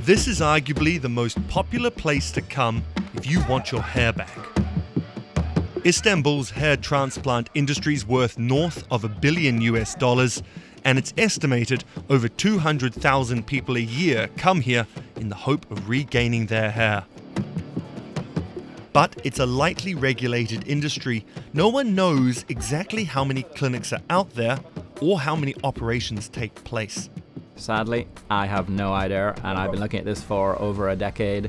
This is arguably the most popular place to come if you want your hair back. Istanbul's hair transplant industry is worth north of $1 billion, and it's estimated over 200,000 people a year come here in the hope of regaining their hair. But it's a lightly regulated industry. No one knows exactly how many clinics are out there or how many operations take place. Sadly, I have no idea, and I've been looking at this for over a decade.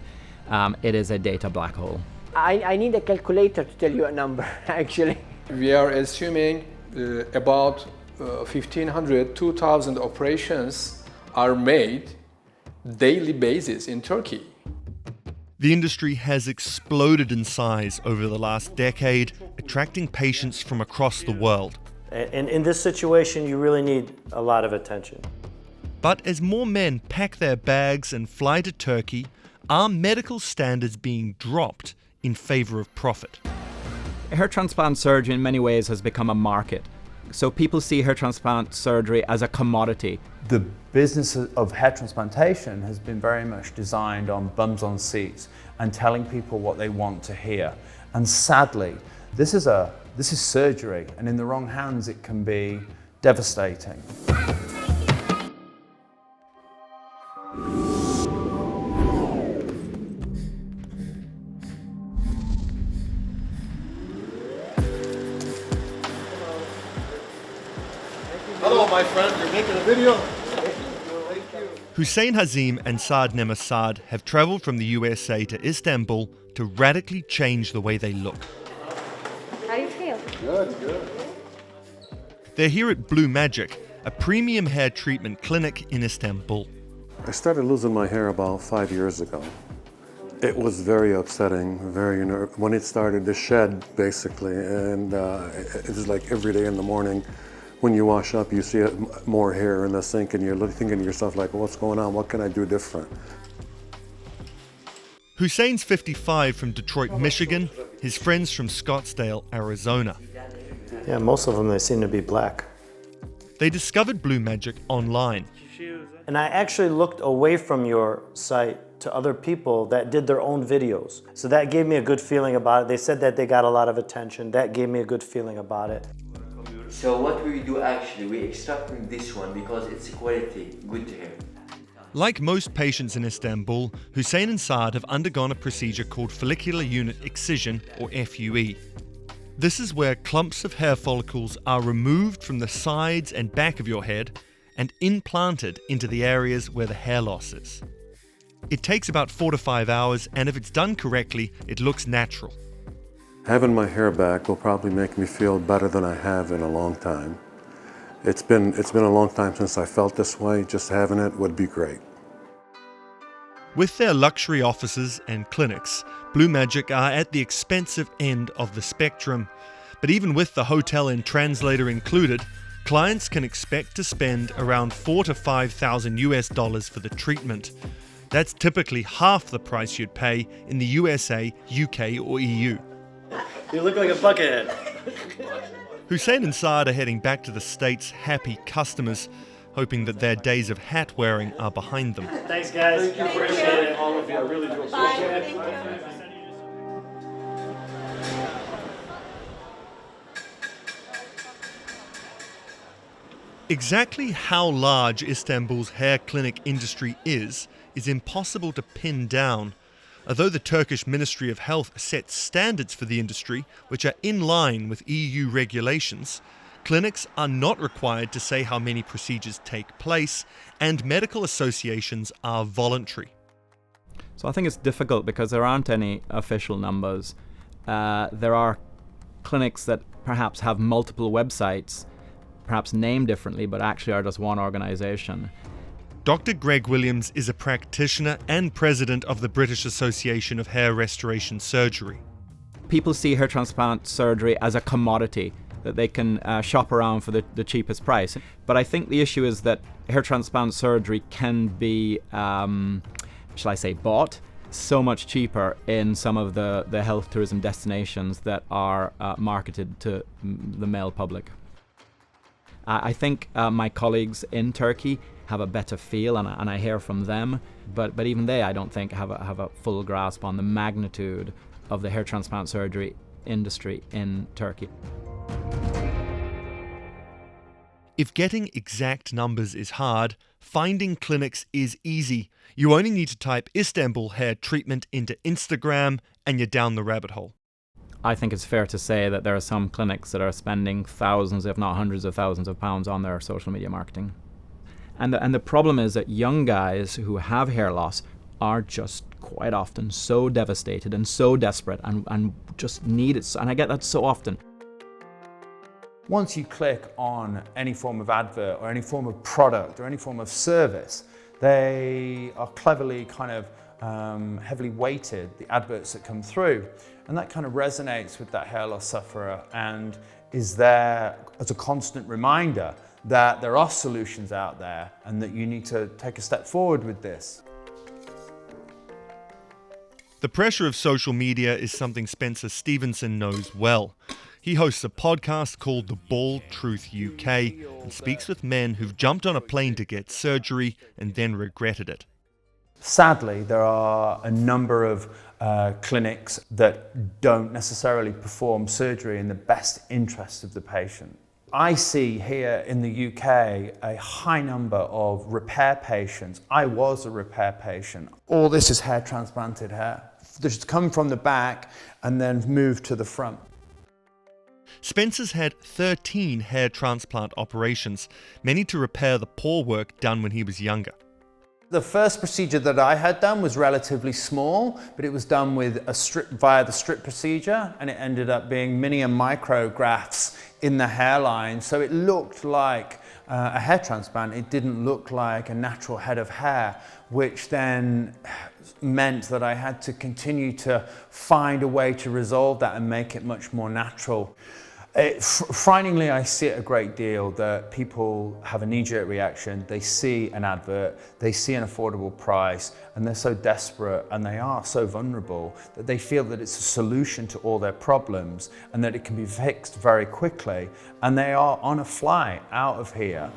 It is a data black hole. I need a calculator to tell you a number, actually. We are assuming about 1,500, 2,000 operations are made daily basis in Turkey. The industry has exploded in size over the last decade, attracting patients from across the world. And in this situation, you really need a lot of attention. But as more men pack their bags and fly to Turkey, are medical standards being dropped in favor of profit? Hair transplant surgery in many ways has become a market. So people see hair transplant surgery as a commodity. The business of hair transplantation has been very much designed on bums on seats and telling people what they want to hear. And sadly, this is surgery, and in the wrong hands it can be devastating. Hello, my friend. You're making a video? Hussein Hazim and Saad Nemassad have traveled from the USA to Istanbul to radically change the way they look. How do you feel? Good. They're here at Blue Magic, a premium hair treatment clinic in Istanbul. I started losing my hair about 5 years ago. It was very upsetting, when it started to shed, basically, and it was like every day in the morning. When you wash up, you see more hair in the sink, and you're thinking to yourself, like, what's going on? What can I do different? Hussein's 55 from Detroit, Michigan. His friends from Scottsdale, Arizona. Yeah, most of them, they seem to be black. They discovered Blue Magic online. And I actually looked away from your site to other people that did their own videos. So that gave me a good feeling about it. They said that they got a lot of attention. That gave me a good feeling about it. So what we do actually, we extract from this one because it's quality, good hair. Like most patients in Istanbul, Hussein and Saad have undergone a procedure called follicular unit excision, or FUE. This is where clumps of hair follicles are removed from the sides and back of your head and implanted into the areas where the hair loss is. It takes about 4 to 5 hours, and if it's done correctly, it looks natural. Having my hair back will probably make me feel better than I have in a long time. It's been a long time since I felt this way. Just having it would be great. With their luxury offices and clinics, Blue Magic are at the expensive end of the spectrum. But even with the hotel and translator included, clients can expect to spend around $4,000 to $5,000 for the treatment. That's typically half the price you'd pay in the USA, UK, or EU. You look like a buckethead. Hussein and Saad are heading back to the States happy customers, hoping that their days of hat wearing are behind them. Thanks, guys. Thank you for appreciate all of you. I really do appreciate it. Exactly how large Istanbul's hair clinic industry is impossible to pin down. Although the Turkish Ministry of Health sets standards for the industry, which are in line with EU regulations, clinics are not required to say how many procedures take place, and medical associations are voluntary. So I think it's difficult because there aren't any official numbers. There are clinics that perhaps have multiple websites, perhaps named differently, but actually are just one organization. Dr. Greg Williams is a practitioner and president of the British Association of Hair Restoration Surgery. People see hair transplant surgery as a commodity that they can shop around for the cheapest price. But I think the issue is that hair transplant surgery can be, shall I say, bought so much cheaper in some of the health tourism destinations that are marketed to the male public. I think my colleagues in Turkey have a better feel, and I hear from them, but even they, I don't think, have a full grasp on the magnitude of the hair transplant surgery industry in Turkey. If getting exact numbers is hard, finding clinics is easy. You only need to type Istanbul hair treatment into Instagram and you're down the rabbit hole. I think it's fair to say that there are some clinics that are spending thousands, if not hundreds of thousands of pounds on their social media marketing. And the problem is that young guys who have hair loss are just quite often so devastated and so desperate and just need it. And I get that so often. Once you click on any form of advert or any form of product or any form of service, they are cleverly kind of heavily weighted, the adverts that come through. And that kind of resonates with that hair loss sufferer and is there as a constant reminder that there are solutions out there and that you need to take a step forward with this. The pressure of social media is something Spencer Stevenson knows well. He hosts a podcast called The Bald Truth UK and speaks with men who've jumped on a plane to get surgery and then regretted it. Sadly, there are a number of clinics that don't necessarily perform surgery in the best interest of the patient. I see here in the UK a high number of repair patients. I was a repair patient. All this is hair transplanted hair. This has come from the back and then moved to the front. Spencer's had 13 hair transplant operations, many to repair the poor work done when he was younger. The first procedure that I had done was relatively small, but it was done with a strip via the strip procedure, and it ended up being mini and micro grafts in the hairline. So it looked like a hair transplant. It didn't look like a natural head of hair, which then meant that I had to continue to find a way to resolve that and make it much more natural. Frighteningly, I see it a great deal that people have a knee-jerk reaction. They see an advert, they see an affordable price, and they're so desperate and they are so vulnerable that they feel that it's a solution to all their problems and that it can be fixed very quickly, and they are on a flight out of here.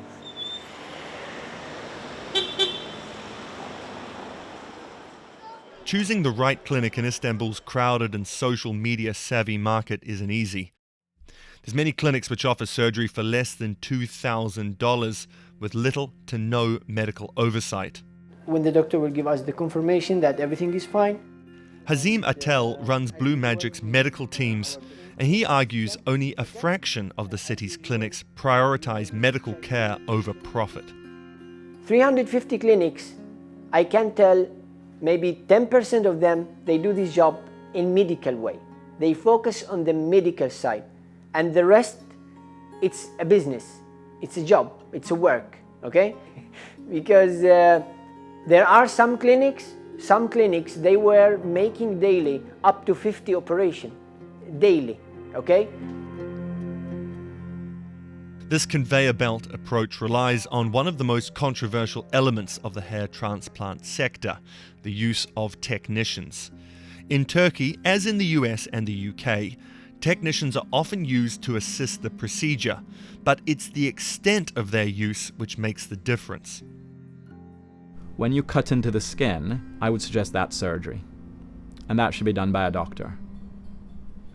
Choosing the right clinic in Istanbul's crowded and social media savvy market isn't easy. There's many clinics which offer surgery for less than $2,000 with little to no medical oversight. When the doctor will give us the confirmation that everything is fine. Hazim Atel runs Blue Magic's medical teams, and he argues only a fraction of the city's clinics prioritize medical care over profit. 350 clinics, I can tell maybe 10% of them, they do this job in medical way. They focus on the medical side. And the rest, it's a business, it's a job, it's a work, okay? Because there are some clinics, they were making daily up to 50 operations, daily, okay? This conveyor belt approach relies on one of the most controversial elements of the hair transplant sector, the use of technicians. In Turkey, as in the US and the UK, technicians are often used to assist the procedure, but it's the extent of their use which makes the difference. When you cut into the skin, I would suggest that's surgery. And that should be done by a doctor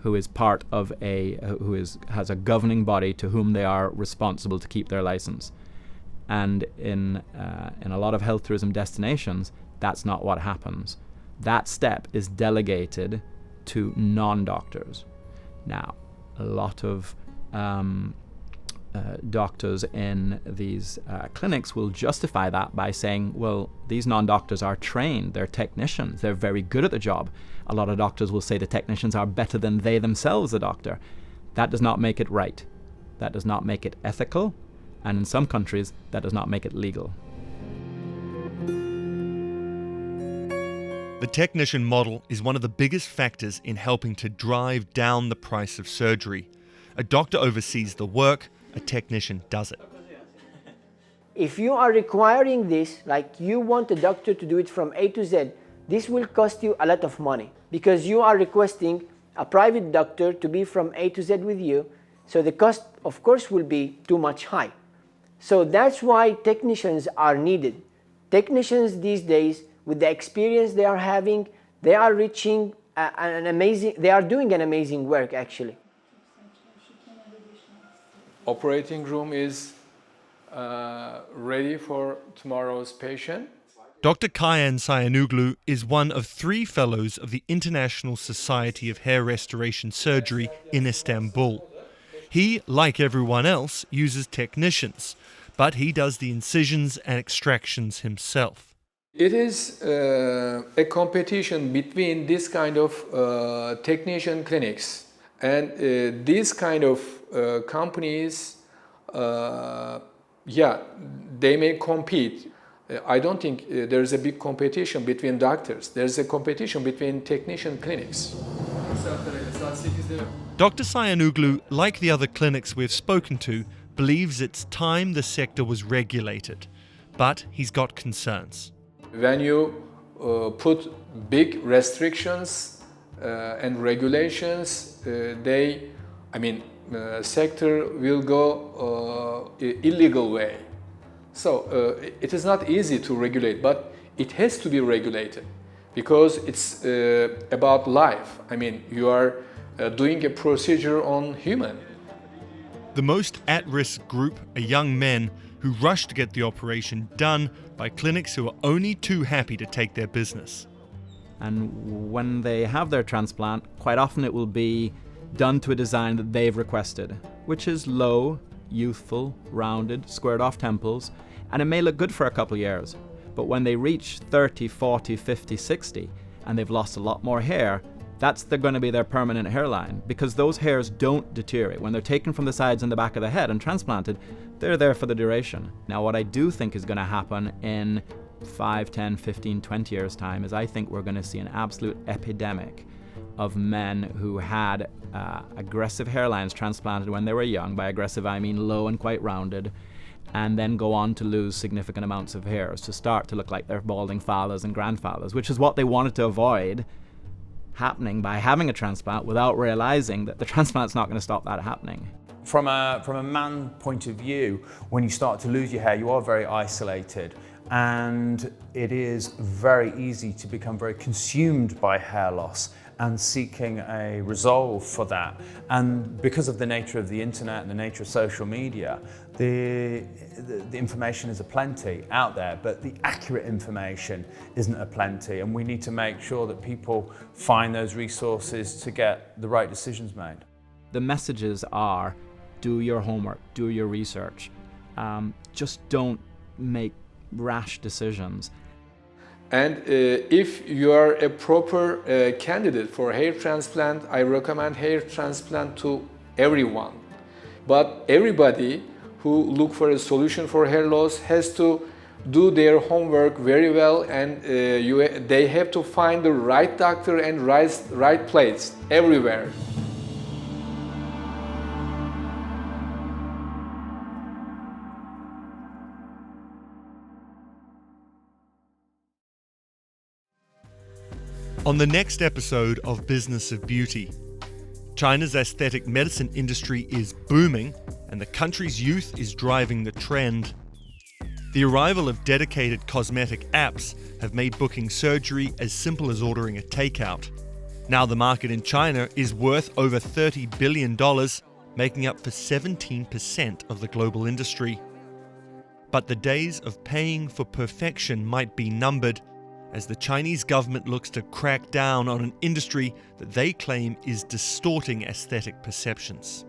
who is part of has a governing body to whom they are responsible to keep their license. And in a lot of health tourism destinations, that's not what happens. That step is delegated to non-doctors. Now, a lot of doctors in these clinics will justify that by saying, well, these non-doctors are trained, they're technicians, they're very good at the job. A lot of doctors will say the technicians are better than they themselves, the doctor. That does not make it right. That does not make it ethical. And in some countries, that does not make it legal. The technician model is one of the biggest factors in helping to drive down the price of surgery. A doctor oversees the work, a technician does it. If you are requiring this, like you want a doctor to do it from A to Z, this will cost you a lot of money because you are requesting a private doctor to be from A to Z with you. So the cost, of course, will be too much high. So that's why technicians are needed. Technicians these days, with the experience they are having, they are reaching they are doing an amazing work actually. Operating room is ready for tomorrow's patient. Dr. Kayan Sayanoglu is one of 3 fellows of the International Society of Hair Restoration Surgery in Istanbul. He, like everyone else, uses technicians, but he does the incisions and extractions himself. It is a competition between this kind of technician clinics, and these kind of companies, they may compete. I don't think there's a big competition between doctors. There's a competition between technician clinics. Dr. Sayanoglu, like the other clinics we've spoken to, believes it's time the sector was regulated, but he's got concerns. When you put big restrictions and regulations, sector will go illegal way. So it is not easy to regulate, but it has to be regulated because it's about life. I mean, you are doing a procedure on human. The most at-risk group are young men who rush to get the operation done by clinics who are only too happy to take their business. And when they have their transplant, quite often it will be done to a design that they've requested, which is low, youthful, rounded, squared off temples, and it may look good for a couple of years. But when they reach 30, 40, 50, 60, and they've lost a lot more hair, they're going to be their permanent hairline, because those hairs don't deteriorate. When they're taken from the sides and the back of the head and transplanted, they're there for the duration. Now, what I do think is going to happen in 5, 10, 15, 20 years' time is I think we're going to see an absolute epidemic of men who had aggressive hairlines transplanted when they were young. By aggressive, I mean low and quite rounded, and then go on to lose significant amounts of hairs to start to look like their balding fathers and grandfathers, which is what they wanted to avoid happening by having a transplant, without realizing that the transplant's not going to stop that happening. From a man point of view, when you start to lose your hair, you are very isolated, and it is very easy to become very consumed by hair loss and seeking a resolve for that. And because of the nature of the internet and the nature of social media, the information is aplenty out there, but the accurate information isn't aplenty, and we need to make sure that people find those resources to get the right decisions made. The messages are, do your homework, do your research, just don't make rash decisions. And if you are a proper candidate for hair transplant, I recommend hair transplant to everyone. But everybody who look for a solution for hair loss has to do their homework very well, and they have to find the right doctor and right place everywhere. On the next episode of Business of Beauty, China's aesthetic medicine industry is booming, and the country's youth is driving the trend. The arrival of dedicated cosmetic apps have made booking surgery as simple as ordering a takeout. Now the market in China is worth over $30 billion, making up for 17% of the global industry. But the days of paying for perfection might be numbered, as the Chinese government looks to crack down on an industry that they claim is distorting aesthetic perceptions.